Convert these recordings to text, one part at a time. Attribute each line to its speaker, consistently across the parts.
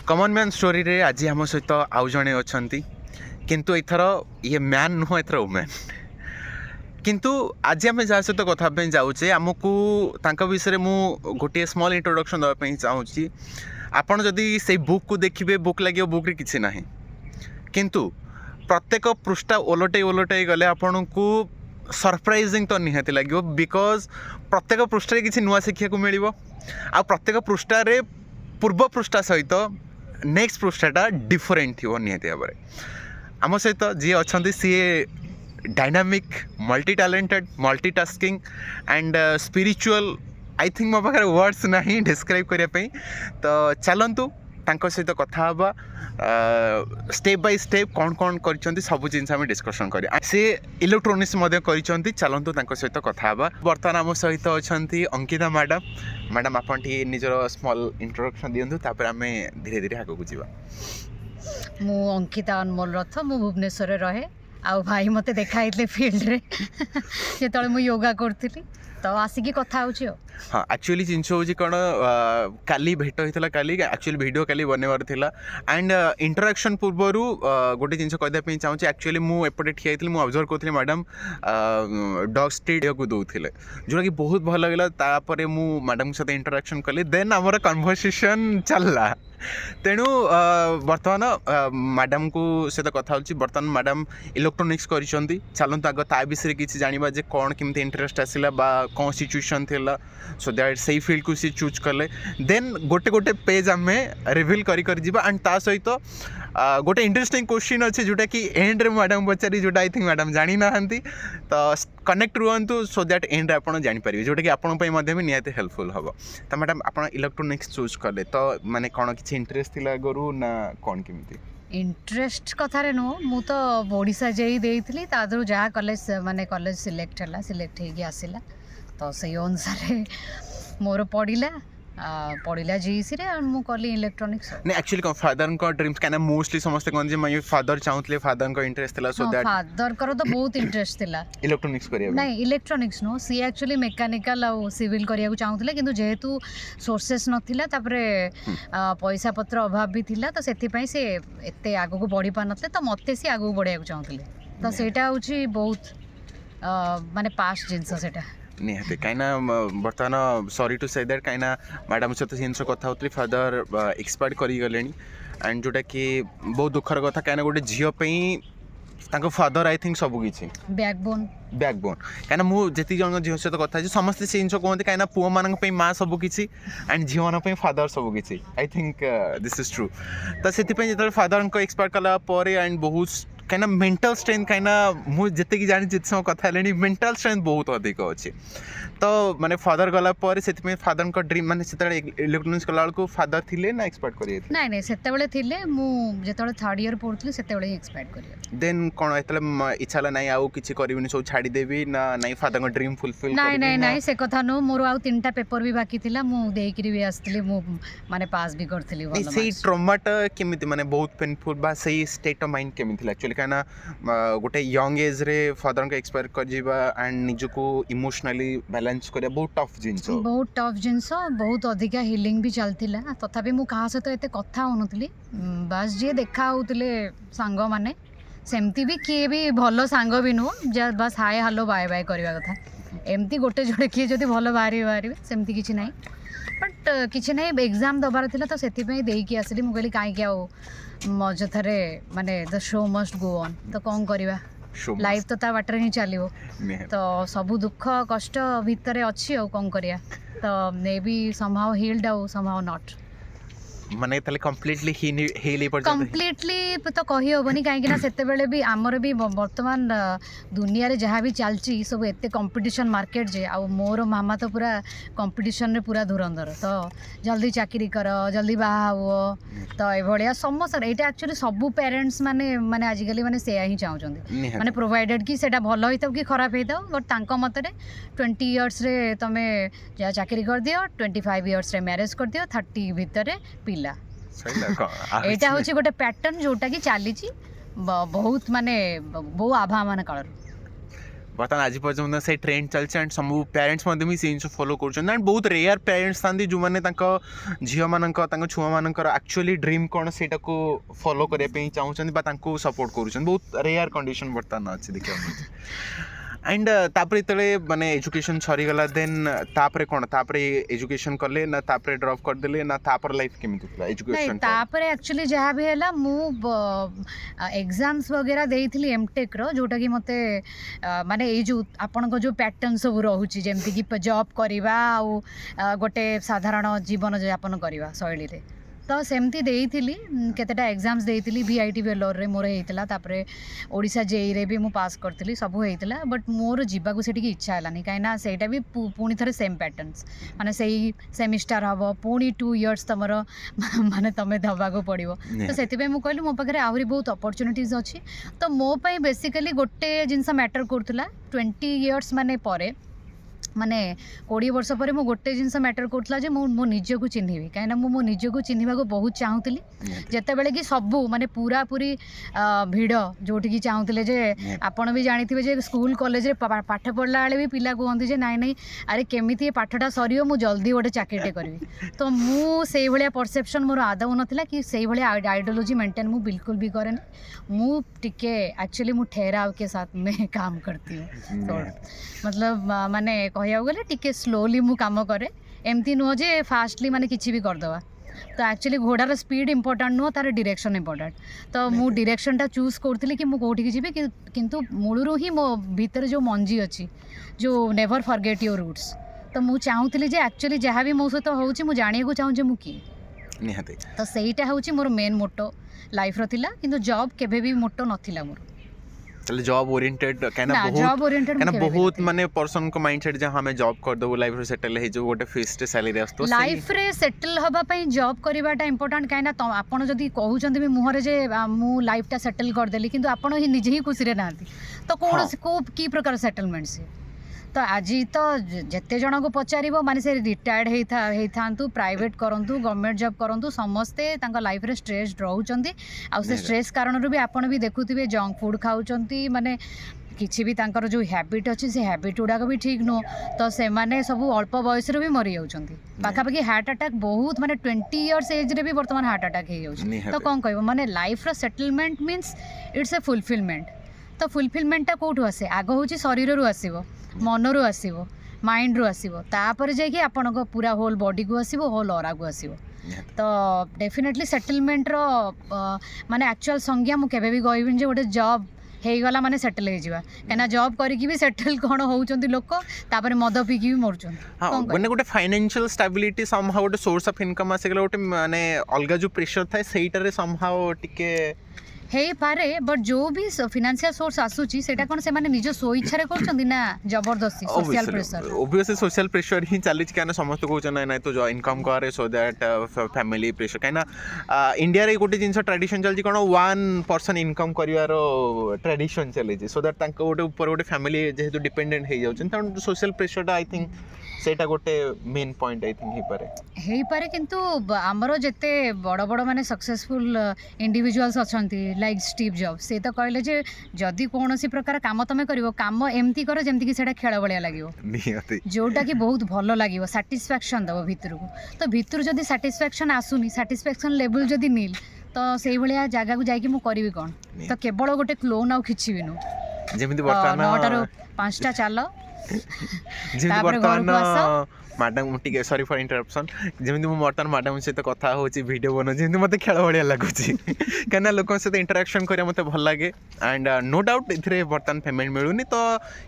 Speaker 1: कमन man story रे आज आम सहित आउ जड़े अच्छा किंतु एथर ये मैन नुह एथर वुमेन किंतु आज आम जहाँ सहित कथा जाऊे आमको विषय मु गोटे स्मॉल इंट्रोडक्शन देवाई चाहूँगी आपड़ जदि से बुक को देखिए बुक लगे बुक रे किसी ना किंतु प्रत्येक पृष्ठा ओलटे ओलटे गले आपण को सरप्राइजिंग तो निहाती लगे बिकज प्रत्येक पृष्ठ किसी नुआ शिक्षा को मिल आ प्रत्येक पृष्ठारे पूर्व पृष्ठा सहित नेक्स्ट पृष्ठाटा डिफरेंट थी निहाती भाव आम सहित जी अच्छा सी dynamic multi talented multitasking and spiritual I think मो पाखे वर्ड्स ना डिस्क्राइब करने तो चलतु तांको सहित कथा हवा स्टेप बाय स्टेप कौन कौन कर सब जिन डिस्कसन करें सी इलेक्ट्रोनिक्स चलतु तांको सहित कथा हवा बर्तमान आम सहित अच्छा अंकिता मैडम आपन निजर स्मॉल इंट्रोडक्शन दिंतु तापर आम धीरे धीरे आगे जावा
Speaker 2: मु अंकिता अनमोल रथ मु भुवनेश्वर रहे आउ भाई मते देखाइले फील्ड रे जेतले मु योगा करथि तो आसिकी कथा होची
Speaker 1: हाँ एक्चुअली जिनस हूँ कौन काली भेट होता काली एक्चुअली वीडियो काली बनवार थिला एंड इंटराक्शन पूर्वर गोटे जिन कहवाई चाहूँगी एक्चुअली मुझे ठिया मुझे ऑब्जर्व करी मैडम डॉग स्ट्रीट को दौले जोटा कि बहुत भल लगे मु मैडम सहित इंटराक्शन कली देन आमर कन्वर्सेशन चलला तेणु बर्तमान मैडम को सहित कथा होची बर्तमान मैडम इलेक्ट्रोनिक्स करिसंती चलंतु आग ता विषय किसी जानिबा जे कौन केमती इंटरेस्ट आसिला बा कौन सिचुएशन थिला सो दैट सही फील्ड को सी चूज कले देन गोटे गोटे पेज आम रिविल कर जीवा एंड ता सहित गोटे इंटरेस्टिंग क्वेश्चन अच्छे जोटा कि एंड रे मैडम पचारि जोटा आई थिंक मैडम जानी ना तो कनेक्ट रुहतु सो दैट एंड आप जानीपर जोटा कि आपण भी निहाती हेल्पफुल हम तो मैडम आप इलेक्ट्रोनिक्स चूज कले तो माने कौन किसी इंटरेस्ट थिला गरु ना कौन केमती
Speaker 2: इंटरेस्ट कथारे नुह मु तो ओडिशा जेई देइथिली तादरु जहाँ कॉलेज माने कॉलेज सिलेक्ट हला सिलेक्ट हेगी आसिला तो से अनुसार मोर पढ़ला जीसी रे मु कली इलेक्ट्रोनिक्स
Speaker 1: नहीं एक्चुअली कौन फादर को ड्रीम्स कहना मोस्टली समस्त कहते मैं फादर चाहूले फादर को इंटरेस्ट थिला सो दैट
Speaker 2: फादर करो तो बहुत इंटरेस्ट थिला
Speaker 1: इलेक्ट्रोनिक्स करिया
Speaker 2: नहीं इलेक्ट्रोनिक्स नो सी एक्चुअली मेकानिकल और सिविल करिया को चाहूले किंतु जेहेतु सोर्सेस नथिला तापरे पैसा पत्र अभाव भी थिला तो सेति पई से एते आगो को बढ़ी पा नथले तो मते सी आगो को बढ़िया को चाहूले तो सेटा होची बहुत माने पास्ट जिंस सेटा
Speaker 1: निहाती कहीं बर्तमान सॉरी टू से दैट कहीं मैडम सहित जिन कथा होती फादर एक्सपायर करगले एंड जोटा कि बहुत दुखर कथा कहीं गोटे झील फादर आई थिंक सबकि
Speaker 2: बैकबोन
Speaker 1: कहीं मुझे जन झील सहित कथा समस्त से जिन कहते कहीं पुओ मान माँ सबकि एंड झील मान फादर सबकि I think this is true तो से जो फादर को एक्सपायर कलापर एंड बहुत कहीं मेंटल स्ट्रेंथ कहीं मुझे जानी जिते समय कथा मेंटल स्ट्रेंथ बहुत अधिक अच्छे तो माने फादर गला से फादर को ड्रीम माने इलेक्ट्रोनिक्स कला बेलू फादर थिले ना एक्सपायर करिए
Speaker 2: नहीं नहीं सेतेबेले थिले मु जेतेबेले थर्ड ईयर पढुथली सेतेबेले ही एक्सपायर करिए
Speaker 1: देन कोन एतले इच्छा ला नहीं आउ किछि करिवनी सब छाडी देबी ना नहीं फादर को ड्रीम फुलफिल
Speaker 2: नहीं नहीं नहीं से कथा नो मोर आउ तीनटा पेपर भी बाकी थिला मु देइकरी भी आस्तली मु माने पास भी करथली
Speaker 1: भलो सही ट्रॉमाटा केमिति माने बहुत पेनफुल बा सही स्टेट ऑफ माइंड केमिति थिला एक्चुअली काना गोटे यंग एज रे फादर को एक्सपायर कर जीवा एंड निजको इमोशनली बैलेंस करे बहुत टफ जिंस बहुत अधिका हिलिंग भी चलतिला तथापि मु कहा सहित एते कथा होनथली बस जे देखा होतले सांग माने सेमती भी किए भी भलो सांग भी नु बस हाय हेलो बाय बाय करबा कथा एमती गोटे जोड़े किए जदि भलो बाहरी सेमती किछि नाही बट किछि नाही एग्जाम दबार थिला तो सेति पई देई की आसली मु कहली काई के मजथरे माने the show must go on तो कौन करवा लाइफ तो ता बाटर ही चलो तो सब दुख कष्ट भितर अच्छी कौन करिया तो मे बी समहाउ हील्ड आउ समहाउ नॉट माने तले कंप्लीटली हील पर
Speaker 2: कंप्लीटली तो कही होबनी काहे ना सेते बेले भी हमर भी वर्तमान दुनिया रे जहाँ भी चलची सब एते कंपटीशन मार्केट जे आ मोर मामा तो पूरा कंपटीशन रे पूरा धुरंधर तो जल्दी चाकरी कर जल्दी बाहा हो तो ए भलिया समस्त एटा एक्चुअली सब पेरेंट्स माने माने आजिकली माने से ही चाहउचंदी माने प्रोवाइडेड कि सेटा भलो होइतो कि खराब होइतो बट तांको मतरे 20 इयर्स रे तमे चाकरी कर दियो 25 इयर्स रे मैरिज कर दियो 30 भितर पिला एटा होची गोटे पैटर्न जोटा कि चली बहुत माने बहु आभा मान काल
Speaker 1: बर्तमान आज पर्यटन से ट्रेंड चलছে एंड सब पेरेंट्स भी से जिन फॉलो कर एंड बहुत रेयर पेरेंट्स था जो मैंने झील मान छुआ मान एक्चुअली ड्रीम कौन से फॉलो करने चाहूँ सपोर्ट कर बहुत रेयर कंडीशन बर्तमान अच्छे देखा एंड तापर इतने माने एजुकेशन सरीगला देन तापर कौन तापर एजुकेशन कले ना तापर ड्रॉप कर देले ना तापर लाइफ केमिति थला एजुकेशन
Speaker 2: तापर एक्चुअली जहाँ भी है मु एग्जाम्स वगैरह देइथिली एमटेक रो जोटा कि मते माने ए जो आपन को जो पैटर्न सब रहउची जेमति कि जॉब करबा आ गोटे साधारण जीवन यापन करबा शैली रे तो सेमती देइथिली केतेटा एग्जाम्स देइथिली वीआईटी वेलोर रे मोर हेइतला तापरे ओडिशा जेई रे भी मु पास करथिली सब हेइतला बट मोर जीवा को सेठी की इच्छा हलानी काइना सेटा भी पुणी थरे सेम पैटर्न्स माने सेही सेमिस्टर हबो पुणी 2 इयर्स तमर माने तमे दबा को पड़िबो तो सेति पे मु कहली मो पाखरे आहुरी बहुत अपॉर्चुनिटीज अछि तो मो पई बेसिकली गोटे जिंस मैटर करथुला 20 इयर्स माने परे माने 20 वर्ष पर मु गोटे जिनस मैटर करथला जे मो निज को चिन्हिबी काइना मो निज को चिन्हिबा को बहुत चाहूतली जते बेले कि सबु माने पूरा पूरी भिड़ जोठी की चाहूतले जे आपण भी जानिथिबे जे स्कूल कॉलेज रे पाठ पढ़ला बेले भी पिला कहंती जे नाइ नाइ अरे केमिति पाठटा सरियो मु जल्दी गोटे चाकरीटे करबी तो मु सेही भलिया परसेप्शन मोर आदौ नथिला कि सेही भलिया आइडियोलॉजी मेंटेन मु बिल्कुल भी करेनी मु टिके एक्चुअली मु ठहराव के साथ में काम करती हूँ तो मतलब माने कहया गले टिके स्लोली मु काम करे एमती नुह जे फास्टली माने किछि भी करदवा तो एक्चुअली घोड़ार स्पीड इंपोर्टेंट नुह तार डायरेक्शन इंपोर्टेंट तो मु डायरेक्शनटा चूज करथिली कि मु कोठी की जीबे किंतु मूलरू ही मो भीतर जो मंजी अछि जो नेवर फॉरगेट योर रूट्स तो मु चाहूतली जे एक्चुअली जहाँ भी मो सहित होउची मु जानिया को चाहूँ जे मु की
Speaker 1: निहाते
Speaker 2: तो सेईटा होउची मोर मेन मोटो लाइफ रो थिला किंतु जॉब केबे भी मोटो नथिला मोर
Speaker 1: चल जॉब ओरिएंटेड कहना बहुत माने पर्सन को माइंडसेट जहां हमें जॉब कर दो लाइफ रे सेटल हे जो गोटे फिक्स्ड सैलरी आस्तो
Speaker 2: लाइफ रे सेटल हबा पई जॉब करबाटा इंपोर्टेंट कहना तो आपण जदी कहउचंदी भी मुहरे जे मु लाइफटा सेटल कर देली किंतु आपण ही निजे ही खुशी रे नांती तो कोन को की प्रकार सेटलमेंट से तो आज तो जिते जन को पचार माने से रिटायर्ड होता प्राइवेट करंतु गवर्नमेंट जॉब करंतु समस्ते लाइफ रे स्ट्रेस रहउचंदी आ से स्ट्रेस कारण भी आपण भी देखुथिबे जंक फूड खाउचंती माने किछि भी तांकर जो हैबिट अच्छी से हैबिट गुड़ाक भी ठीक नुह तो से माने सब अल्प बयस भी मरी जाउचंती पाखापाखि हार्ट अटैक बहुत माने 20 इयर्स एज रे भी वर्तमान हार्ट अटैक हो जाउछ तो कौन कहबो माने लाइफ रो settlement means it's a fulfilment तो फुलफिलमेंटा कोठू आसे आग होची शरीर रु आसीबो मन रु आसीबो माइंड रु आसीबो तापर जे कि आपन को पूरा होल बॉडी को आसीबो होल ऑरा को आसीबो तो डेफिनेटली सेटलमेंट रो माने एक्चुअल संज्ञा मु केबे भी कहबिन जे गोटे जॉब हेगला माने सेटल हो जावा कहना जॉब करिकि भी सेटल कोन होउचंती लोक तापर मद पीकी भी मरचंती
Speaker 1: हां माने गोटे फाइनेंशियल स्टेबिलिटी समहाउ गोटे सोर्स ऑफ इनकम आसेगला गोटे माने अलगा जो प्रेशर थाए सेइटारे समहाउ टिके
Speaker 2: हे पारे बट जो भी फाइनेंशियल सोर्स आसुची सेटा कोन से माने निजो सो इच्छा रे करचंदी ना जबरदस्ती social pressure
Speaker 1: obviously social pressure ही चलिच काना समस्त को ना ना तो जो इनकम करे सो दैट फैमिली प्रेशर काना इंडिया रे गोटे जिंस ट्रेडिशन चलची कोन वन पर्सन इनकम करिवारो ट्रेडिशन चलेची सो दैट तांको गोटे ऊपर गोटे फैमिली जेहेतु डिपेंडेंट हे जाउछन त सोशल प्रेशर आई थिंक सेटा गोटे मेन पॉइंट आई थिंक हे पारे
Speaker 2: किंतु हमरो जते बड़ बड़ माने सक्सेसफुल इंडिविजुअल्स अछंती लाइक स्टीव जॉब्स से तो कहले जे जदि कोनोसी प्रकार काम तमे करिवो काम एमती करो जेमती कि सेटा खेळ बळिया लागिवो नियति जोटा कि बहुत भलो लागिवो सैटिस्फैक्शन दबो भितर को तो भितर जदि सैटिस्फैक्शन आसुनी सैटिस्फैक्शन लेवल जदि नील तो सेही भलिया जागा को जाई कि मु करबी कोन तो केवल गोटे क्लोन आ खिछि बिनु
Speaker 1: जेमती वर्तमान
Speaker 2: 9टा चालो
Speaker 1: जेमती वर्तमान मैडम टिके सॉरी फॉर इंटरप्शन जेमती मु वर्तमान मैडम सहित कथा होची वीडियो बनो जेमती मते खेळ बढिया लागुची कना लोकन सहित इंटरेक्शन करिया मते भल लागे एंड नो डाउट इथरे वर्तमान पेमेंट मिलुनी तो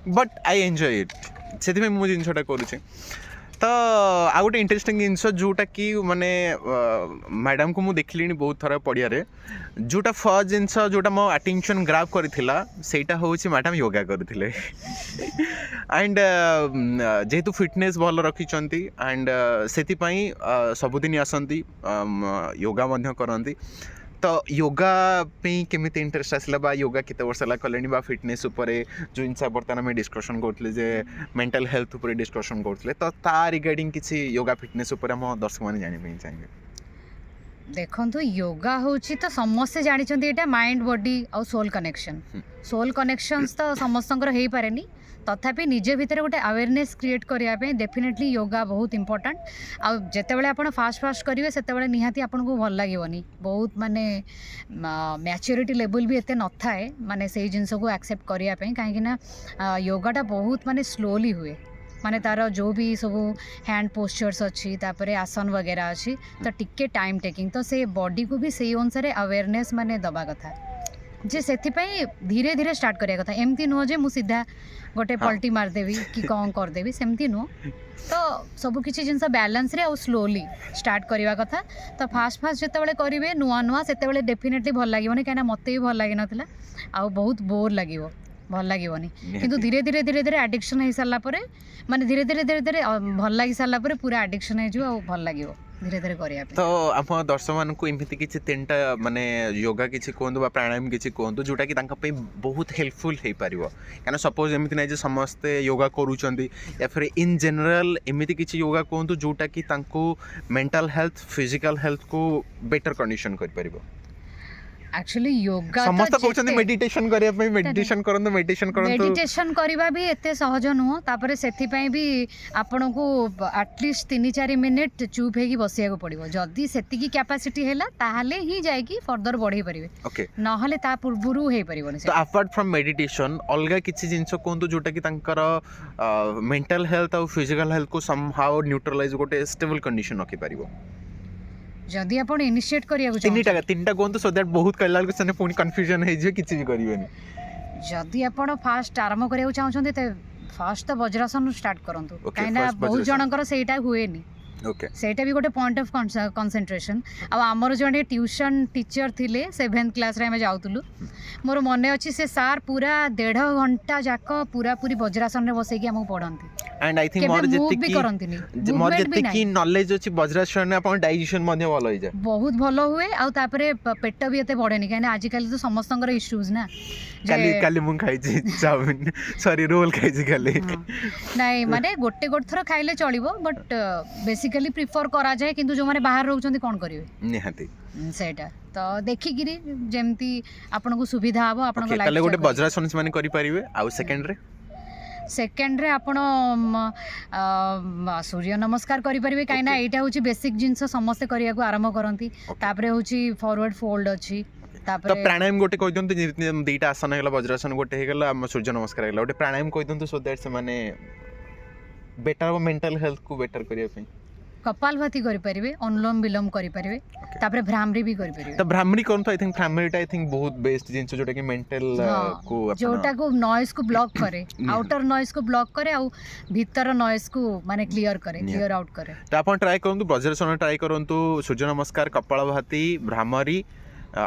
Speaker 1: बट आई एंजॉय इट सेति में मु जिनसटा करूची तो आ गोटे इंटरेस्टिंग जिनस जोटा कि माने मैडम को मु देखली बहुत थर पड़िया जोटा फर्स्ट जिनस जोटा मो अटेंशन ग्राब करथिला सेटा होची मैडम योगा करथिले एंड जेहेतु फिटनेस भल रखिचंती एंड सेति पई सबुदिन आसंती योगा मध्य करंती तो योगा पे केमिति इंटरेस्ट आसला बा योगा केते वर्ष ला कलेनी बा फिटनेस ऊपर जो इनसा बर्तन में डिस्कशन करथले जे मेंटल हेल्थ ऊपर डिस्कशन करथले तो ता रिगार्डिंग किछि योगा फिटनेस ऊपर हम दर्शक माने जानि पे चाहिए
Speaker 2: देखो योगा होची तो समस्त जानी एटा माइंड बॉडी और सोल कनेक्शन तो समस्तंकर हेई पारेनी तथापि निजे भितर गोटे अवेयरनेस क्रिएट करने डेफिनेटली योगा बहुत इंपोर्टेंट आ जितेबाला आप फास्ट फास्ट करेंगे से निहाती आपको भल लगे बहुत माने मैच्योरिटी लेवल भी एते न थाए माने से जिनस को एक्सेप्ट करने कहीं योगाटा बहुत माने स्लोली हुए माने तार जो भी सब हैंड पोस्चर्स अच्छी तापरे आसन वगैरह अच्छी तो टिके टाइम टेकिंग तो से बॉडी को भी से अनुसार अवेयरनेस माने दबा कथा जे से धीरे धीरे स्टार्ट करिया कथा एमती नुह जे मु सीधा गोटे पलटी मारदेवी कि कौन करदेवी सेमती नुह तो सब किसी जिनस बैलेंस रे आ स्लोली स्टार्ट करवा कथा तो फास्ट फास्ट जितेबाला करेंगे नुआ नुआ से डेफिनेटली भल लगे कहीं मत भी भल लगी ना आ बहुत बोर लगे भल लगेनि किंतु धीरे धीरे धीरे धीरे एडिक्शन हो सारा माने धीरे धीरे धीरे धीरे भल लगी सारा पूरा एडिक्शन हो भल लगे धीरे धीरे करिया
Speaker 1: तो आप दर्शक मान को एमती किसी तीनटा माने योगा किसी कहतु प्राणायाम किसी कहतु जोटा कि बहुत हेल्पफुल हो पार क्या सपोज एमती ना समस्ते योगा करूँ या फिर इन जनरल एमती किसी योगा कहतु जोटा कि मेंटल हेल्थ फिजिकल हेल्थ को बेटर कंडीशन कर पारिबो
Speaker 2: एक्चुअली योगा
Speaker 1: समस्त कहउछन मेडिटेशन करिया पई मेडिटेशन करंतु
Speaker 2: मेडिटेशन करबा भी एते सहज नुह तापरे सेथि पई भी आपन को एटलीस्ट 3-4 मिनिट चुप हेकी बसिया को पड़िबो जदी सेति की कैपेसिटी हैला ताहाले ही जाय की फर्दर बढ़ी परिबे
Speaker 1: ओके
Speaker 2: नहले ता पूर्वरु हे परिबोनी
Speaker 1: तो अपार्ट फ्रॉम मेडिटेशन अलगा किछि जिंस कोंतु जोटा कि तांकर मेंटल हेल्थ और फिजिकल हेल्थ को समहाउ न्यूट्रलाइज गोटे स्टेबल कंडीशन रखि परिबो
Speaker 2: जदि आपण इनिशिएट करिया
Speaker 1: तीनटा कहतु सो दैट बहुत कहला को सने पुनी कंफ्यूजन हे जे किछि भी करिवेनी
Speaker 2: जदि आपण फास्ट आरंभ करिया चाहछन्ते ते फास्ट तो वज्रासन स्टार्ट करंतु
Speaker 1: Okay,
Speaker 2: काइना
Speaker 1: first
Speaker 2: बहुत
Speaker 1: वज्रासन।
Speaker 2: जनकर सेटा हुएनी
Speaker 1: ओके
Speaker 2: सेटा भी गोटे पॉइंट ऑफ कंसंट्रेशन आ हमर जने ट्यूशन टीचर थिले 7th क्लास रे हम जाउतलु मोर मने अछि से सार पूरा 1.5 घंटा जाक पूरा पूरी वज्रासन रे बसै कि हमहु पढंती
Speaker 1: एंड आई थिंक
Speaker 2: केबे
Speaker 1: मोर
Speaker 2: move
Speaker 1: जते
Speaker 2: भी
Speaker 1: कि
Speaker 2: करंतीनी
Speaker 1: मोर
Speaker 2: movement भी
Speaker 1: जते कि
Speaker 2: नाही।
Speaker 1: नॉलेज अछि वज्रासन ने अपन डाइजेशन मध्ये भलो होई जाय
Speaker 2: बहुत भलो हुए आ तापरे पेट भी एते बढ़ेनी काइना आजिकल तो समस्तंकर इश्यूज ना
Speaker 1: काली काली मुं खाई छी चाउमिन सॉरी रोल खाई छी काली
Speaker 2: नहीं माने गोटे थर खाइले चलिबो बट बेसिकली प्रिफर करा जाए किंतु जो माने बाहर रहउछन्ती कोन करिवे
Speaker 1: निहाती
Speaker 2: सेटा तो देखि गिरी जेमती आपन को सुविधा हबो आपन को
Speaker 1: ओके तले गोटे वज्रासन माने करि परिबे आ सेकंड रे
Speaker 2: सेकेंड रे आपण सूर्य नमस्कार करि परिबे काइना
Speaker 1: Okay.
Speaker 2: एटा होची बेसिक जिंस समस्त करिया को आरंभ करंती तापरे होची फॉरवर्ड फोल्ड अछि
Speaker 1: तो
Speaker 2: तापरे
Speaker 1: प्राणायाम गोटे कहि दंतु दीटा आसन हेला वज्रासन गोटे हे गेला सूर्य नमस्कार हेला गोटे प्राणायाम कहि दंतु सो दैट से माने बेटर मेंटल हेल्थ को बेटर करिया पे
Speaker 2: कपालभाति करि परिबे अनुलोम विलोम करि परिबे तापरे भ्रामरी भी करि परिबे
Speaker 1: तो ब्राह्मणी कोन तो आई थिंक ब्राह्मणीटा आई थिंक बहुत बेस्ट जिंस जोटा कि मेंटल को
Speaker 2: जोटा को नॉइज को ब्लॉक करे आउटर नॉइज को ब्लॉक करे आ भीतर नॉइज को माने क्लियर करे क्लियर आउट करे
Speaker 1: तो आपण ट्राई करंतु वज्रासन ट्राई करंतु सूर्य नमस्कार कपालभाति भ्रामरी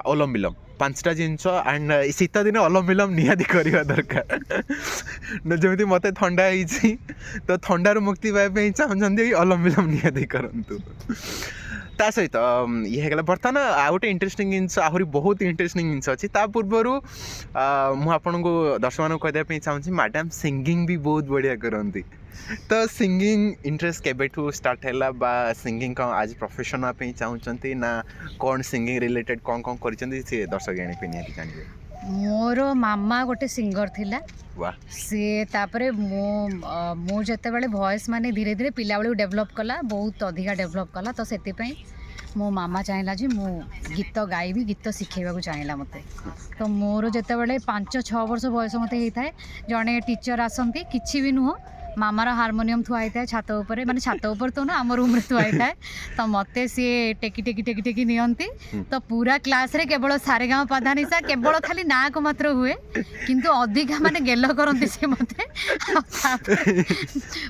Speaker 1: ओलम विलोम 5टा जिंस एंड शीत दिन ओलम विलोम निहाती करवा दरकार न जमिति मते ठंडा हिची तो ठंडार मुक्ति पाइबे चाहछन्ती ओलम विलोम निहाती करंतु ता सहित ये हेगला बर्तमान आ गोटे इंटरेस्टिंग जिनिस आहरी बहुत इंटरेस्टिंग जिनिस अच्छी ता पूर्वर मु आपनको दर्शक मान कहदें चाहूँगी मैडम सिंगिंग भी बहुत बढ़िया करती तो सिंगिंग इंटरेस्ट केबेठू स्टार्ट है बा सिंगिंग का आज प्रोफेशन आप चाहूँगी ना कौन सिंगिंग रिलेटेड कौन कौन कर दर्शक जानी निहाती जानवे
Speaker 2: मोर मामा गोटे सिंगर थिला
Speaker 1: वाह
Speaker 2: सी तापरे मो जेतेबेले वॉइस माने धीरे धीरे पिला बेलू डेवलप कला बहुत अधिका डेवलप कला तो सेतिपई मो मामा चाहिला जी मु गीत गाइबी गीत शिखेबा को चाहिला मते तो मोर जेतेबेले 5-6 वर्ष बयस मते हेइथाय जणे टीचर आसंती किछि भी नुह मामार हारमोनियम थुआई था छात ऊपर माने छात ऊपर तो ना आम रूम रे थुआई था तो मते सी टेकी टेकी टेकी टेकी नियंती तो पूरा क्लास रे केवल सारेगामा पाधानिसा केवल खाली ना को मात्र हुए किंतु अधिका माने गेल करंती से मते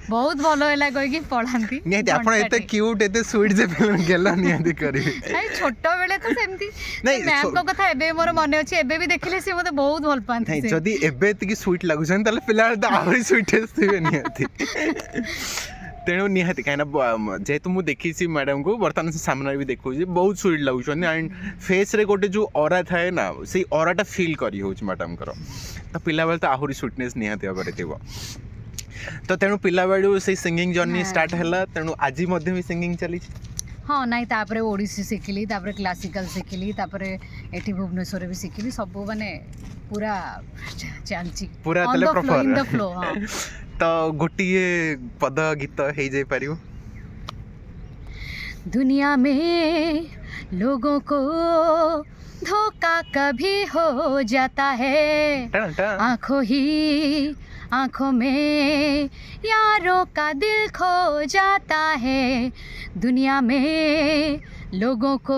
Speaker 2: बहुत भलो हैला कहि कि पढांती
Speaker 1: निहाती आपण एते क्यूट एते स्वीट जे गेला निहाती करी
Speaker 2: आई छोटो बेले तो सेमती
Speaker 1: नहीं,
Speaker 2: मैम को कथा एबे मोर मने अछि एबे भी देखिले से मते बहुत भल पांती
Speaker 1: नहीं जदी एबे एतिकी स्वीट लागुछन ताले पिला तो आवरी स्वीटेस्ट थिबे निहाती तेणु निहाती कहीं जेहेतु मुझे देखी मैडम को बर्तमान से सामने भी देखो बहुत स्वीट लगुच एंड फेस रे गोटे जो ऑरा थाए ना से ऑराटा फील करी हो मैडम कर तो पिला बेले तो आहरी स्वीटनेस निहाती भाव थी तो तेणु पिला बेलू से सिंगिंग जर्नी स्टार्ट है तेणु आज भी सिंगिंग चली
Speaker 2: हाँ नाई तापरे ओडिसी शिखिली तापरे क्लासिकल शिखिली तापरे एठी भुवनेश्वर भी शिखिली सब माने पूरा चलची
Speaker 1: पूरा
Speaker 2: ऑन
Speaker 1: तले
Speaker 2: the flow in the
Speaker 1: proper।
Speaker 2: Flow हाँ
Speaker 1: तो गोटिए पद गीत हो जाई पारियो
Speaker 2: दुनिया में लोगों को धोखा कभी हो जाता है
Speaker 1: टन टन
Speaker 2: आंखों में यारों का दिल खो जाता है दुनिया में लोगों को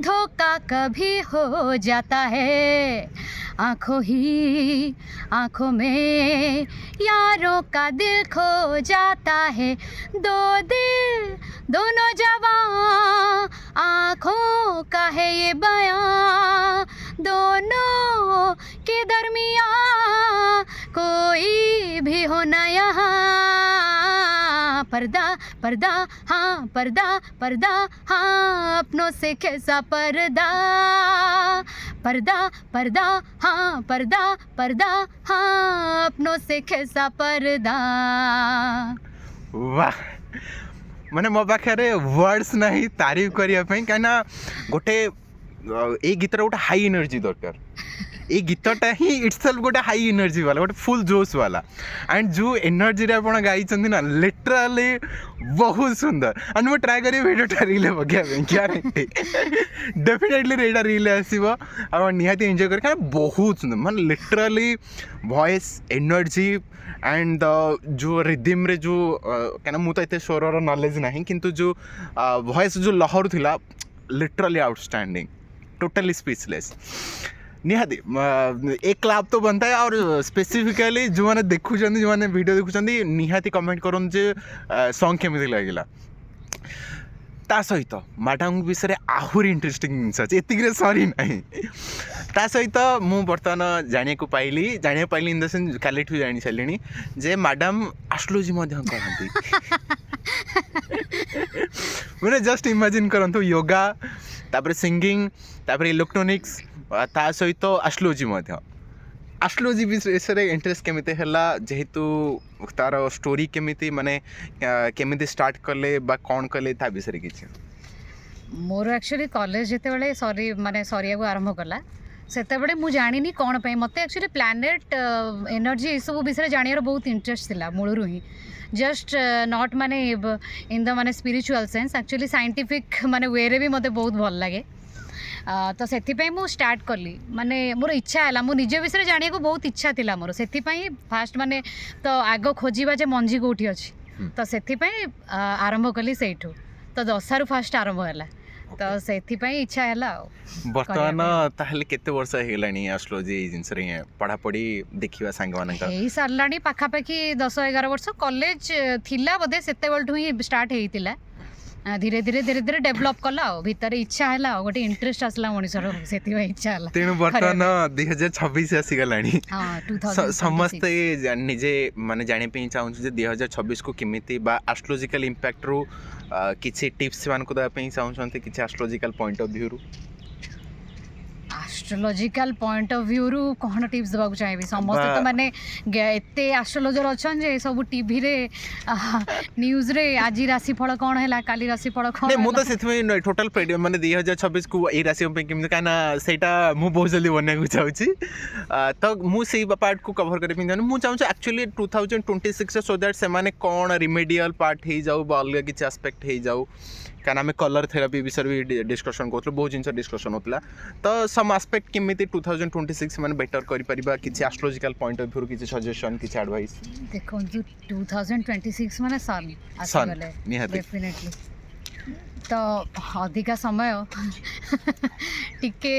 Speaker 2: धोखा कभी हो जाता है आंखों में यारों का दिल खो जाता है दो दिल दोनों जवां आंखों का है ये बयां दोनों के दरमियां कोई भी हो न यहाँ पर्दा पर्दा हाँ पर्दा पर्दा हाँ अपनों से कैसा पर्दा पर्दा पर्दा हाँ पर्दा पर्दा हाँ अपनों से कैसा पर्दा
Speaker 1: वाह माने मो पाखे वर्ड्स नहीं तारीफ करने कहीं गोटे ए गीतर गोटे हाई एनर्जी दरकार ये गीतटा ही इटसेल्फ गोटे हाई एनर्जी वाला गोटे फुल जोश वाला एंड जो एनर्जी आप गाई ना लिटराली बहुत सुंदर एंड मुझे ट्राए करी भिडियोटा रील पकड़ ग्यारंटी डेफिनेटली रेटा रील आसो आप निहाती एंजॉय कर बहुत सुंदर मान लिटराली वॉइस एनर्जी एंड जो रिदिम रे जो क्या मुझे एत स्वर नॉलेज ना किंतु जो वॉइस जो लहर थिला लिटराली आउटस्टैंडिंग टोटली स्पीचलेस निहाती एक क्लाप तो बनता है और स्पेसिफिकली जो मैंने देखुं जो मैंने वीडियो देखुं निहाती कमेंट करन जे सॉन्ग केमिति लगिला ता सहित मैडम विषय में आहुरी इंटरेस्टिंग जिनस अच्छे एतिक सरी ना ता सहित मु बर्तमान जाना पाइली इन द सेंस काली जानी सारे जे मैडम एस्ट्रोलॉजी करती मैंने जस्ट इमेजिन करंतु योगा तापर सिंगिंग तापर इलेक्ट्रोनिक्स ता सहित एस्ट्रोलॉजी विषय इंटरेस्ट केमिति हला जेहेतु तार स्टोरी केमिति माने केमिति स्टार्ट कले बा कौन कले ता विषय किछि
Speaker 2: मोर एक्चुअली कॉलेज जिते सरी माने सरिया को आरंभ कला सेतेबेले मु जानिनी कौन पे मते एक्चुअली प्लैनेट एनर्जी ये सब विषय जानियार बहुत इंटरेस्ट थिला मूलरू ही जस्ट नॉट माने इन द माने स्पिरिचुअल सेंस एक्चुअली साइंटिफिक माने वे रे भी मते बहुत भल लगे तो से मु स्टार्ट कली माने मोर इच्छा है मो निज विषय जानिया को बहुत इच्छा थिला मोर से फास्ट माने तो आग खोजिबा जे मंजी कोठी अछि तो से आरंभ कली सेठू तो दशारू फास्ट आरंभ है तो से इच्छा है
Speaker 1: बर्तमान ताहले केते वर्ष हेलानी एस्ट्रोलॉजी जिनस रे पढ़ा पढ़ी देखिबा सांग मानक
Speaker 2: एई सरलानी पाखापाखि 10-11 वर्ष कॉलेज थिला बोधे सेते बेलठू ही स्टार्ट हेइतिला धीरे धीरे धीरे धीरे डेवलप कला भितर इच्छा है गोटे इंटरेस्ट आसला मनीषर से इच्छा है
Speaker 1: तेणु बर्तमान 2026 आसी गलानी समस्ते निजे माने जाने पे चाहूँ 2026 को किमिति बा एस्ट्रोलॉजिकल इंपैक्ट रू किछि टिप्स मान को दे पे चाहूँ किछि एस्ट्रोलॉजिकल पॉइंट ऑफ व्यू रू
Speaker 2: एस्ट्रोलॉजिकल पॉइंट ऑफ व्यू रु कौन टिप्स देवा चाहिए समस्त तो माने एते एस्ट्रोलॉजर अच्छन जे सब टीवी रे न्यूज रे आज राशिफल कौन है काली राशिफल कौन
Speaker 1: नहीं मु तो सेथमे टोटल माने 2026 को ए राशि पे किम काना सेटा मु बहुत जल्दी बनने को चाहूची तो मु सेही पार्ट को कवर करे पिन मु चाहूची एक्चुअली 2026 सो दैट से माने कौन रिमेडियल पार्ट हे जाऊ बा अलग किछ एस्पेक्ट हे जाऊ क्या आम कलर थेरापी विषय भी डिस्कसन करूँ बहुत जिन डिस्कसन होता तो सम आस्पेक्ट केमिति 2026 मैंने बेटर करिपरिबा किछि एस्ट्रोलॉजिकल पॉइंट ऑफ व्यू किछि सजेशन किछि एडवाइस
Speaker 2: देखो 2026 माने सन आसीगले डेफिनेटली तो अधिका समय टिके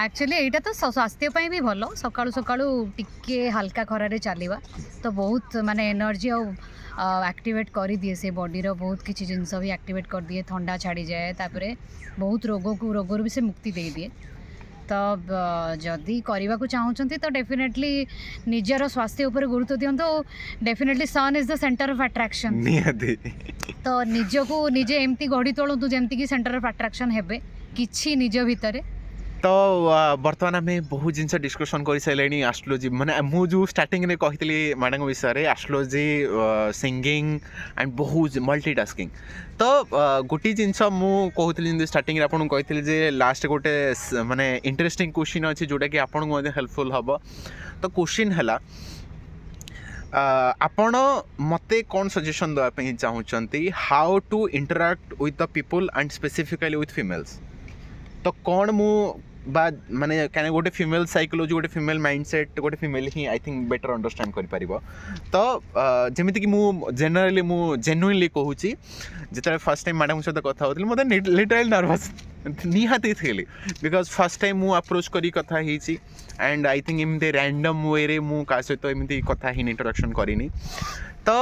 Speaker 2: एक्चुअली एटा तो स्वास्थ्य ପାଇଁ भी भलो सकाळु सकाळु टिके हल्का खरारे चलिबा तो बहुत माने एनर्जी और एक्टिवेट कर दिए से बॉडी रो बहुत किसी जिनस भी एक्टिवेट कर दिए ठंडा छाड़ी जाए तापरे बहुत रोगर भी से मुक्ति दे दिए तो जदि करने को चाहूँगी तो डेफिनेटली निजर स्वास्थ्य उपर गुरुत्व दिंतु definitely son is the centre of attraction तो निज को निजे एमती गढ़ी तोलतु जमती कि सेंटर ऑफ अट्रैक्शन हेबे किछि निज भितरे
Speaker 1: तो बर्तमान आम बहुत जिन डिस्कसन कर सारे एस्ट्रोलोजी माने मुझे स्टार्टिंग में कही मैडम विषय में एस्ट्रोलोजी सिंगिंग एंड बहुत मल्टीटास्किंग तो गोटे जिनस मुझे स्टार्टिंग आपको कही लास्ट गोटे माने इंटरेस्टिंग क्वेश्चन अच्छी जोटा कि आपको हेल्पफुल हम तो क्वेश्चन है आपण मते कौन सजेशन देवाई चाहूँगी how to interact with the people and specifically with females तो कौन मु बा माने क्या गोटे फीमेल साइकोलॉजी गोटे फीमेल माइंडसेट गोटे फीमेल ही आई थिंक बेटर अंडरस्टैंड कर पारिबो तो जमिति कि मु जनरली मु जेन्युइनली कहूँ जिते फर्स्ट टाइम मैडम सहित कथा होती मत लिटरली नर्वस निहाती थी बिकज फर्स्ट टाइम मु अप्रोच करी कथा ही एंड आई थिंक एमती रैंडम वे रे मु का सहित एमती कथा ही इंट्रोडक्शन करिनी तो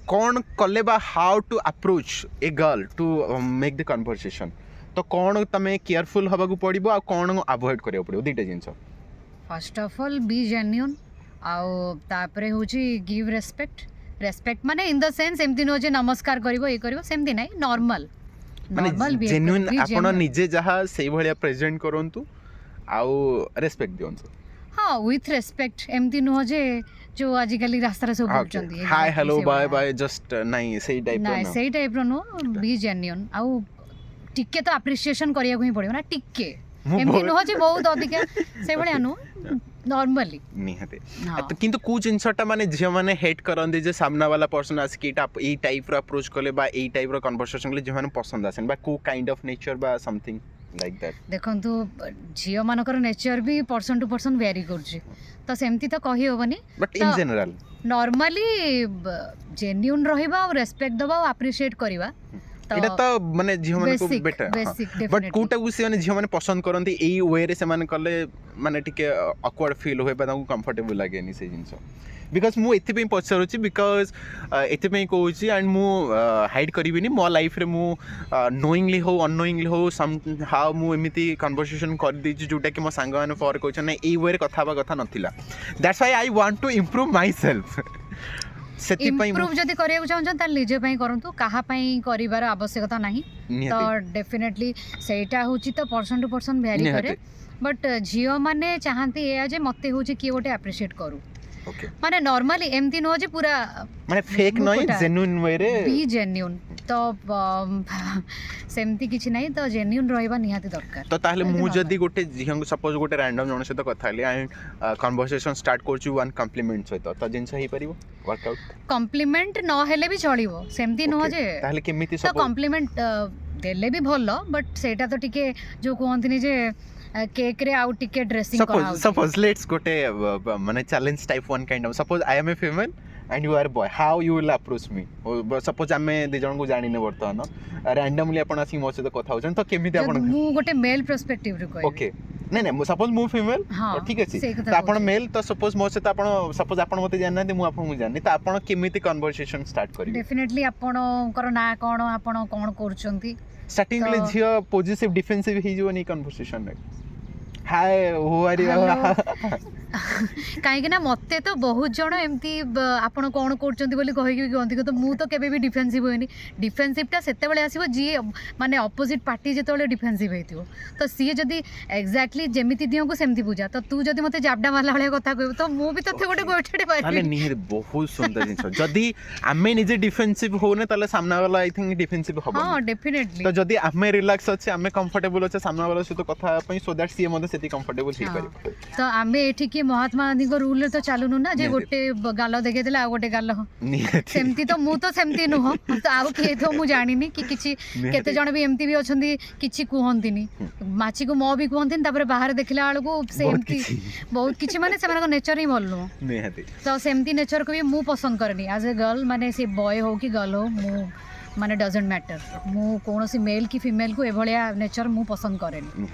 Speaker 1: कौन कले बा how to approach a girl to make the conversation तो कौन तमें केयरफुल हवा को पड़ो आ कौन अवॉइड करिया पड़ो दुईटा जिनस
Speaker 2: first of all be genuine आउ तापरे होची गिव रेस्पेक्ट माने इन द सेंस एमती नो जे नमस्कार करिवो ए करिवो सेमती नाही नॉर्मल
Speaker 1: माने जेन्युइन आपण निजे जहा सेही भलिया प्रेजेंट करंतु आउ रेस्पेक्ट दियंतु
Speaker 2: हाँ विथ रेस्पेक्ट एमती नुह जे जो आजिकल रास्ता सब बोलचंदी
Speaker 1: hi hello bye bye just नाही सेही टाइप
Speaker 2: रो नो बी जेन्युइन आउ टिके तो अप्रिसिएशन करिया को ही पड़ियो ना टिके एमती नुह जे बहुत अधिक से भलिया नु नॉर्मली
Speaker 1: निहते तो किंतु कु जिनसटा माने झियो माने हेट करंदी जे सामना वाला पर्सन आस कि ए टाइप रो अप्रोच करले बा ए टाइप रो कन्वर्सेशन करले जे माने पसंद आसेन बा को काइंड ऑफ नेचर बा समथिंग लाइक दैट
Speaker 2: देखंतु झियो मानकर नेचर भी पर्सन टू पर्सन वेरी करछि तो सेमती तो कहि होबनी
Speaker 1: but in general
Speaker 2: normally genuine रहिबा और रेस्पेक्ट दबा और अप्रिशिएट करिबा
Speaker 1: एटा तो माने झियो माने को बेटर बट कोटा गुसी माने झियो माने पसंद करंती एई वे रे से माने कले माने टिके ऑकवर्ड फील होय बा तांको कंफर्टेबल लागे नि से जिंस बिकॉज मु एथि पे पछरुची बिकॉज एथि पे कहूची एंड मु हाइड करिबिनी मो लाइफ रे मु नोइंगली हो अननोइंगली हो सम हाउ मु एमिति कन्वर्सेशन कर दी जोटा कि मो सांग माने फॉर कहछन ए वे रे कथा बा कथा नथिला that's why I want to improve myself
Speaker 2: improve जदि करिया चाहछन त निजे पई करंतु काहा पई करिवार आवश्यकता नाही तो डेफिनेटली सेटा होची तो पर्सन टू पर्सन वेरी करे बट झियो माने चाहंती ए जे मते होची कि गोटे अप्रिशिएट करू
Speaker 1: ओके
Speaker 2: माने नॉर्मली एमती नो जे पूरा
Speaker 1: माने फेक नय जेन्युइन वे रे
Speaker 2: बी जेन्युइन तो सेमती किछि नाही तो जेन्युइन रहबा निहाती दरकार
Speaker 1: तो ताहले मु जदी गोटे झियो सपोज गोटे रैंडम जण से तो कथा हली एंड कन्वर्सेशन स्टार्ट करछु वन कॉम्प्लीमेंट सहित तो जिंस ही परिबो वर्कआउट
Speaker 2: कॉम्प्लीमेंट न हेले भी चलिबो सेमती नो जे
Speaker 1: ताहले केमिति
Speaker 2: सब कॉम्प्लीमेंट देले भी भलो बट सेटा तो टिके जो कहंतिनी जे केक रे आउट टिके ड्रेसिंग करा
Speaker 1: सपोज लेट्स गोटे माने challenge type one kind of suppose I am a female and you are boy how you will approach me suppose आमे दे जण को जानि ने वर्तमान रैंडमली आपण आसी मो से कथा होजन तो केमिति आपण
Speaker 2: मु गोटे मेल पर्सपेक्टिव रे कहै
Speaker 1: ओके नहीं नहीं सपोज मु फीमेल ठीक अछि तो आपण मेल तो सपोज मो से तो आपण सपोज आपण मते जानना मु आपण मु जाननी तो आपण केमिति कन्वर्सेशन स्टार्ट करी
Speaker 2: डेफिनेटली आपण कर ना कोन आपण कोन करचंती
Speaker 1: स्टार्टिंग ले झियो पॉजिटिव डिफेंसिव ही जो नहीं कन्वर्सेशन रे हाय हु आर यू
Speaker 2: कहीं ना मते तो बहुत जन एमती आपण कौन करचंती बोली कहि कहंती तो मु तो केबे भी डिफेंसिव होइनी डिफेंसिवटा सेते बेले आसीबो जी माने अपोजिट पार्टी जेते बेले डिफेंसिव हेतियो तो सी जदी एग्जैक्टली जेमिति दियो को सेमती बुझा तो तू जदी मते जाबडा मारला वाला कथा कहबो तो मु भी तथे गोटे गोठेडे पाइ
Speaker 1: अरे निहिर बहुत सुंदर जिंस जदी आमे निजे डिफेंसिव होने तले सामना वाला आई थिंक डिफेंसिव होबो
Speaker 2: हां डेफिनेटली
Speaker 1: तो जदी आमे रिलैक्स अछि आमे कंफर्टेबल अछि सामना वाला से तो कथा पई सो दैट सी मते सेति कंफर्टेबल हे पारि
Speaker 2: तो आमे एठी कि महात्मा गांधी को रूल तो चालुनु ना जे गोटे गाल देखे देला आ गोटे गाल सेमती तो मु तो सेमती नुह तो आउ किए तो मु जानिनी कि किछि केते जण भी एमती भी अछंती किछि कुहंतिनी माची को मो भी कुहंतिनी तापर बाहर देखला आलो को सेमती बहुत किछि माने सेमान को नेचर ही भल नु
Speaker 1: निहाती
Speaker 2: तो सेमती नेचर को भी मु पसंद करनी एज ए गर्ल माने से बॉय हो कि गर्ल हो मु माने डजंट मैटर मु कोनोसी मेल की फीमेल को एभलिया नेचर मु पसंद करेनी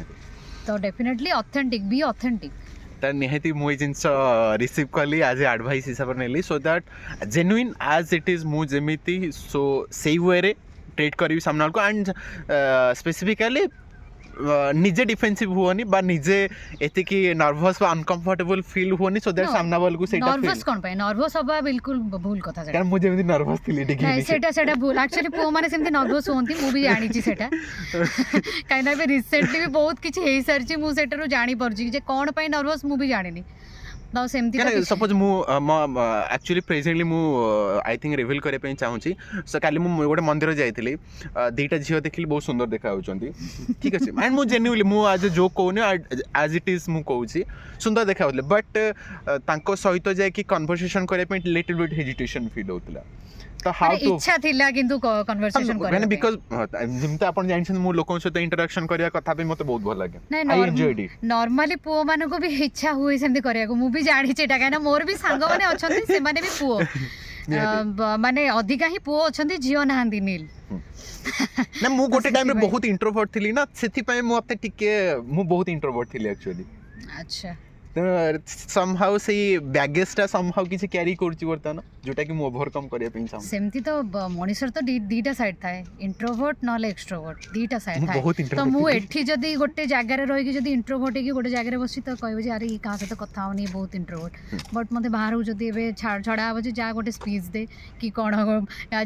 Speaker 2: तो डेफिनेटली ऑथेंटिक बी ऑथेंटिक
Speaker 1: त निहाती मुई जिनस रिसीव कली आज एडवाइस हिसाब नेली so that genuine as it is मु जेमिति सो सेही वे रे ट्रीट करी सामना को एंड स्पेसिफिकली ନିଜେ ଡିଫେନ୍ସିଭ ହୁଅନି ବା ନିଜେ ଏତିକି ନର୍ଭସ୍ ବା ଅନକମ୍ଫର୍ଟେବଲ୍ ଫିଲ୍ ହୁଅନି ସୋ ଦ୍ୟାଟ୍ ସାମ୍ନା ବଲକୁ ସେଇଟା
Speaker 2: ନର୍ଭସ୍ କ'ଣ ପାଇଁ ନର୍ଭସ୍ ହବା ବିଲକୁଲ ଭୁଲ କଥା ସେଟା।
Speaker 1: କାରଣ ମୁଁ ଯେମିତି ନର୍ଭସ୍ ଥିଲି ଟିକେ
Speaker 2: ନାଇଁ ସେଇଟା ଭୁଲ ଆକ୍ଚୁଆଲି ପୁଅମାନେ ସେମିତି ନର୍ଭସ୍ ହୁଅନ୍ତି ମୁଁ ବି ଜାଣିଛି ସେଇଟା କାହିଁକିନା ଏବେ ରିସେଣ୍ଟଲି ବି ବହୁତ କିଛି ହେଇସାରିଛି ମୁଁ ସେଇଟାରୁ ଜାଣିପାରୁଛି ଯେ କ'ଣ ପାଇଁ ନର୍ଭସ୍ ମୁଁ ବି ଜାଣିନି ତ ସେମିତି
Speaker 1: ସପୋଜ ମୁଁ ଆକ୍ଚୁଆଲି ପ୍ରେଜେଣ୍ଟଲି ମୁଁ ଆଇ ଥିଙ୍କ ରିଭିଲ୍ କରିବା ପାଇଁ ଚାହୁଁଛି ସୋ କାଲି ମୁଁ ଗୋଟେ ମନ୍ଦିର ଯାଇଥିଲି ଦୁଇଟା ଝିଅ ଦେଖିଲି ବହୁତ ସୁନ୍ଦର ଦେଖାଯାଉଛନ୍ତି ଠିକ୍ ଅଛି ଆଣ୍ଡ ମୁଁ ଜେନ୍ୟୁନଲି ମୁଁ ଆଜ୍ ଏ ଜୋକ୍ କହୁନି ଆଜ୍ ଇଟ୍ ଇଜ୍ ମୁଁ କହୁଛି ସୁନ୍ଦର ଦେଖାଯାଉଥିଲେ ବଟ୍ ତାଙ୍କ ସହିତ ଯାଇକି କନଭରସେସନ୍ କରିବା ପାଇଁ ଲିଟିଲ୍ ବିଟ୍ ହେଜିଟେସନ୍ ଫିଲ୍ ହେଉଥିଲା ତ ହାଉ ଟୁ
Speaker 2: ଇଚ୍ଛା ଥିଲା କିନ୍ତୁ କନଭରସେସନ କରିବା ପାଇଁ
Speaker 1: ବିକଜ ଯେମିତି ଆପଣ ଜାଣିଛନ୍ତି ମୁଁ ଲୋକଙ୍କ ସହିତ ଇଣ୍ଟରାକ୍ସନ କରିବା କଥା ବି ମୋତେ ବହୁତ ଭଲ ଲାଗେ ଆଇ ଏନ୍ଜୟଡ୍ ଇଟ୍
Speaker 2: ନର୍ମାଲି ପୁଅମାନଙ୍କୁ ବି ଇଚ୍ଛା ହୁଏ ସେମିତି କରିବାକୁ ମୁଁ ବି ଜାଣିଛି ଏଇଟା କାହିଁକିନା ମୋର ବି ସାଙ୍ଗମାନେ ଅଛନ୍ତି ସେମାନେ ବି ପୁଅ ମାନେ ଅଧିକା ହିଁ ପୁଅ ଅଛନ୍ତି ଝିଅ ନାହାନ୍ତି ନୀଲ
Speaker 1: ନା ମୁଁ ଗୋଟେ ଟାଇମରେ ବହୁତ ଇଣ୍ଟ୍ରୋଭର୍ଟ ଥିଲି ନା ସେଥିପାଇଁ ମୋତେ ଟିକେ ମୁଁ ବହୁତ ଇଣ୍ଟ୍ରୋଭର୍ଟ ଥିଲି ଆକ୍ଚୁଆଲି
Speaker 2: ଆଚ୍ଛା
Speaker 1: somehow ସେଇ ବ୍ୟାଗେଜଟା somehow କିଛି କ୍ୟାରି କରୁଛି ବର୍ତ୍ତମାନ ଯୋଉଟାକି ମୁଁ ଓଭରକମ୍ କରିବା ପାଇଁ ଚାହୁଁଛି
Speaker 2: ସେମିତି ତ ମଣିଷର ତ ଦିଟା ସାଇଡ୍ ଥାଏ ଇଣ୍ଟ୍ରୋଭର୍ଟ ନହେଲେ ଏକ୍ସଟ୍ରୋଭର୍ଟ ଦିଟା ସାଇଡ୍ ଥାଏ ତ ମୁଁ ଏଠି ଯଦି ଗୋଟେ ଜାଗାରେ ରହିକି ଯଦି ଇଣ୍ଟ୍ରୋଭର୍ଟ ହେଇକି ଗୋଟେ ଜାଗାରେ ବସି ତ କହିବି ଯେ ଆରେ ଇ କାହା ସହିତ କଥା ହଉନି ବହୁତ ଇଣ୍ଟ୍ରୋଭର୍ଟ ବଟ୍ ମୋତେ ବାହାରକୁ ଯଦି ଏବେ ଛଡ଼ା ହବ ଯେ ଯାହା ଗୋଟେ ସ୍ପିଚ୍ ଦେ କି କ'ଣ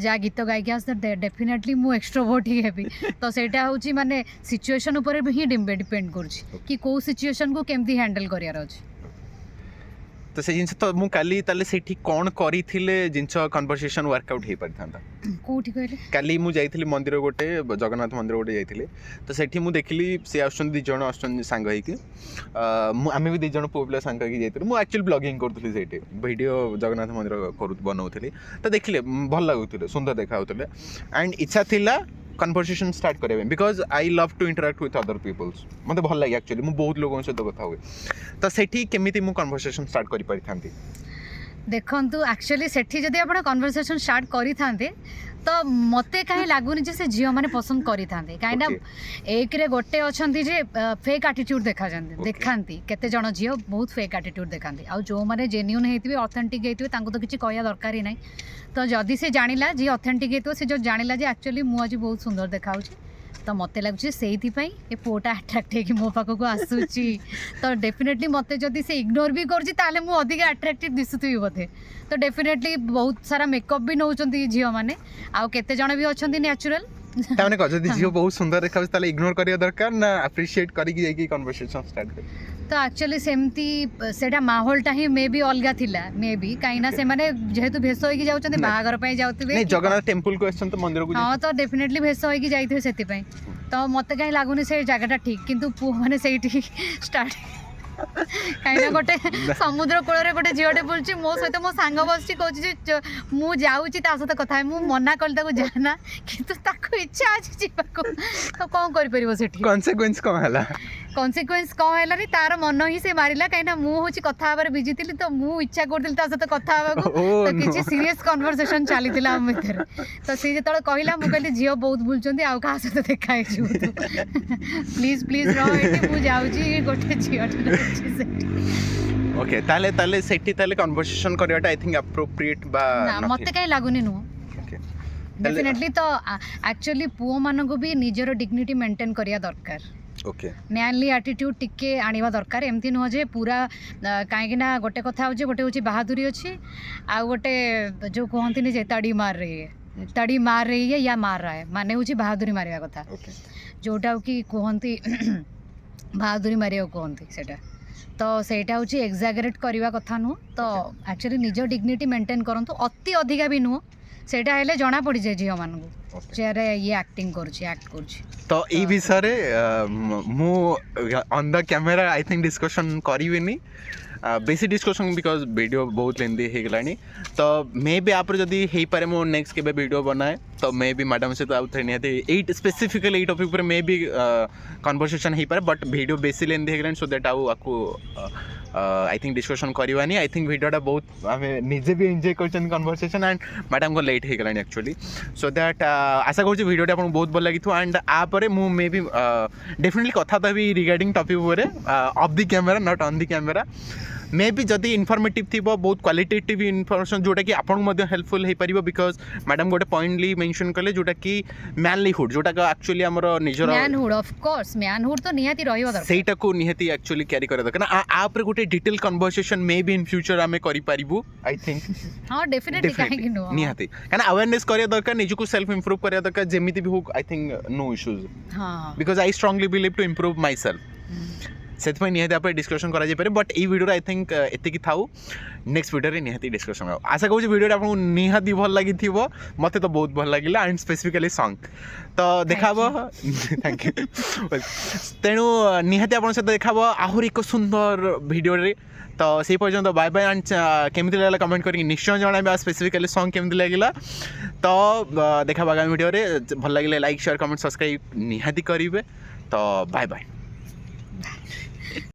Speaker 2: ଯାହା ଗୀତ ଗାଇକି ଆସ ତ ଡେଫିନେଟଲି ମୁଁ ଏକ୍ସଟ୍ରୋଭର୍ଟ ହିଁ ହେବି ତ ସେଇଟା ହେଉଛି ମାନେ ସିଚୁଏସନ୍ ଉପରେ ହିଁ ଡିପେଣ୍ଡ କରୁଛି କି କେଉଁ ସିଚୁଏସନ୍କୁ କେମିତି ହ୍ୟାଣ୍ଡେଲ୍ କରିବାର ଅଛି
Speaker 1: ତ ସେ ଜିନିଷ ତ ମୁଁ କାଲି ତାହେଲେ ସେଠି କ'ଣ କରିଥିଲେ ଜିନିଷ କନଭରସେସନ୍ ୱାର୍କଆଉଟ୍ ହେଇପାରିଥାନ୍ତା
Speaker 2: କେଉଁଠି କହିଲେ
Speaker 1: କାଲି ମୁଁ ଯାଇଥିଲି ମନ୍ଦିର ଗୋଟେ ଜଗନ୍ନାଥ ମନ୍ଦିର ଗୋଟେ ଯାଇଥିଲି ତ ସେଠି ମୁଁ ଦେଖିଲି ସେ ଆସୁଛନ୍ତି 2 ଜଣ ଆସୁଛନ୍ତି ସାଙ୍ଗ ହେଇକି ଆମେ ବି 2 ଜଣ ପୁଅ ପିଲା ସାଙ୍ଗ ହେଇକି ଯାଇଥିଲୁ ମୁଁ ଆକ୍ଚୁଆଲି ବ୍ଲଗିଂ କରୁଥିଲି ସେଇଠି ଭିଡ଼ିଓ ଜଗନ୍ନାଥ ମନ୍ଦିର ବନାଉଥିଲି ତ ଦେଖିଲେ ଭଲ ଲାଗୁଥିଲେ ସୁନ୍ଦର ଦେଖାଯାଉଥିଲେ ଆଣ୍ଡ ଇଚ୍ଛା ଥିଲା कन्वर्सेशन स्टार्ट करें because I love to interact with other peoples मत भल लगे एक्चुअली मुझे बहुत लोगों सहित कथा हुए तो सेठी केमिति मु कन्वर्सेशन स्टार्ट करि पारि थांती
Speaker 2: देखंतु एक्चुअली सेठी जदि आपण कन्वर्सेशन स्टार्ट करि थांते तो मते काहे लागुनी जे से झियो माने पसंद करि थांते काहेना एक रे गोटे अछंती जे फेक एटीट्यूड देखाजंती देखांती केते जण झियो बहुत फेक एटीट्यूड देखांती आ जो माने जेन्युइन हेतिबे ऑथेंटिक हेतिबे तांको तो किछि कहया दरकार ही नै तो जदि से जानिला जी ऑथेंटिक हेतिबे से जो जानिला जे एक्चुअली मु आज बहुत सुंदर देखाउची तो मत लगुच से पुआटा आट्राक्ट होगी मो पाखक आसूची तो डेफिनेटली मत जदि से इग्नोर भी कर अधिक आट्राक्टिव दिशुथी बोधे तो डेफिनेटली बहुत सारा मेकअप भी नौ झील मैंने आउ केते जण भी अच्छा न्याचुराल
Speaker 1: ताने को जदी झियो बहुत सुंदर देखा ताले इग्नोर करिया दरकार ना अप्रिशिएट करी कि जाई कन्वर्सेशन स्टार्ट कर
Speaker 2: तो एक्चुअली सेमती सेटा माहौलटा ही मे भी अलगा थिला मे भी काइना से माने जेहेतु भेष होई जाउछन बाहागर पई जाउतबे
Speaker 1: नहीं जगन्नाथ टेंपल को आछन तो मंदिर को
Speaker 2: हां तो डेफिनेटली भेष होई जाइथे सेति पई तो मते काई लागुनी से जगहटा ठीक किंतु पु माने सेठी स्टार्ट कहीं गोटे समुद्र कूल गोटे झीटे बुलूँ मो सहित मो सांग बस कौच मु जाऊँगी सहित कथा है मना कल जाना किंतु इच्छा अच्छी जावाक तो कौन कर
Speaker 1: कॉन्सिक्वेंस कौन है
Speaker 2: कन्सिक्वेन्स कौन है तार मन ही से मारा कहीं मुझे कथा बिजी थी तो मु इच्छा करी सहित कथा तो किसी सीरीयस कन्वर्सेशन चली भितर तो सी जो कहला मुझे कहली झील बहुत बुलूँ आउ क्या सहित देखा प्लीज प्लीज रही जाऊँगी गोटे झील
Speaker 1: ओके ताले ताले सेठी ताले conversation Karwata I think appropriate बा
Speaker 2: मते काई लागुनी नु डेफिनेटली तो एक्चुअली पुओ मानको भी निजर डिग्निटी मेंटेन करिया दरकार
Speaker 1: ओके
Speaker 2: मैनली एटीट्यूड टिके आनिबा दरकार एमती नुह जे पूरा काहेकि ना गोटे कथा होचे गोटे होची बहादुरी अछि आ गोटे जो कहंती नि जे तड़ी मार रही है या मार रहा है माने होची बहादुरी मारिया कथा जोटा कि कहंती बहादुरी मारिया कहंती सेटा तो सेटा होची एग्जागरेट करवा कथा नु तो एक्चुअली निज डिग्निटी मेंटेन करंतु अति अधिका भी नु सेटा हेले जणा पड़ी जाय झियो मानगु चेरे ये एक्टिंग करछि एक्ट करछि
Speaker 1: तो ई विषय रे मु on the camera I think discussion करिवेनी बेसी डिस्कशन बिकॉज वीडियो बहुत लेंदी हो गलानी तो मे भी आप जदि हो पारे मो नेक्स्ट के वीडियो बनाए तो मे भी मैडम से तो आउे निहती एट स्पेसिफिकली एई टॉपिक पर मे भी कन्वर्सेशन हो पारे बट वीडियो बेसी लेंदी हो गलानी सो दैट आपको आई थिंक डिस्कशन करवानी आई थिंक वीडियोटा बहुत आम निजे भी एंजॉय कर कन्वर्सेशन एंड मैडम को लेट हो गलानी एक्चुअली सो दैट आशा करूँ वीडियोटा आपको बहुत भल लगी एंड आपर मु मे भी डेफिनेटली कथा भी regarding topic of the camera not on the camera may be जदि इनफॉर्मेटिव थी बहुत क्वालिटेटिव इनफॉरमेशन जोटा कि आपन मध्य हेल्पफुल हो पारिबो बिकॉज मैडम गोटे पॉइंटली मेंशन कले जोटा कि मैनलीहुड जोटा का एक्चुअली हमर निजर
Speaker 2: मैनहुड ऑफ कोर्स मैनहुड तो निहाती रहिबो दरकार
Speaker 1: सेटा को निहाती एक्चुअली कैरी करे दरकार ना आप रे गोटे detail conversation may be in future आमे करि पारिबो आई थिंक
Speaker 2: हां डेफिनेटली काहे कि नो
Speaker 1: निहाती काना अवेयरनेस करिया दरकार निजको सेल्फ इंप्रूव करिया दरकार जेमिति भी हो आई थिंक नो इश्यूज
Speaker 2: हां
Speaker 1: because I strongly believe to improve myself से निहाती आप डिस्कसन करा बट ये वीडियो आई थिंक एतिक थाउ नेक्स्ट वीडियो निहाती डिस्कसन हो आशा करूँ वीडियो आपको निहाती भल लगी मत तो बहुत भल लगे एंड स्पेसिफिकली सॉन्ग तो देखा थैंक यू तेणु निहाती आप सहित देखा आहरी एक सुंदर वीडियो रे तो से पर्यंत बाय बाय एंड केमती लगला कमेंट करके निश्चय जणाबे स्पेसिफिकली सॉन्ग केमती लगिला तो देखा आगामी वीडियो रे भल लगे लाइक शेयर कमेंट सब्सक्राइब निहाती करेंगे तो बाय बाय।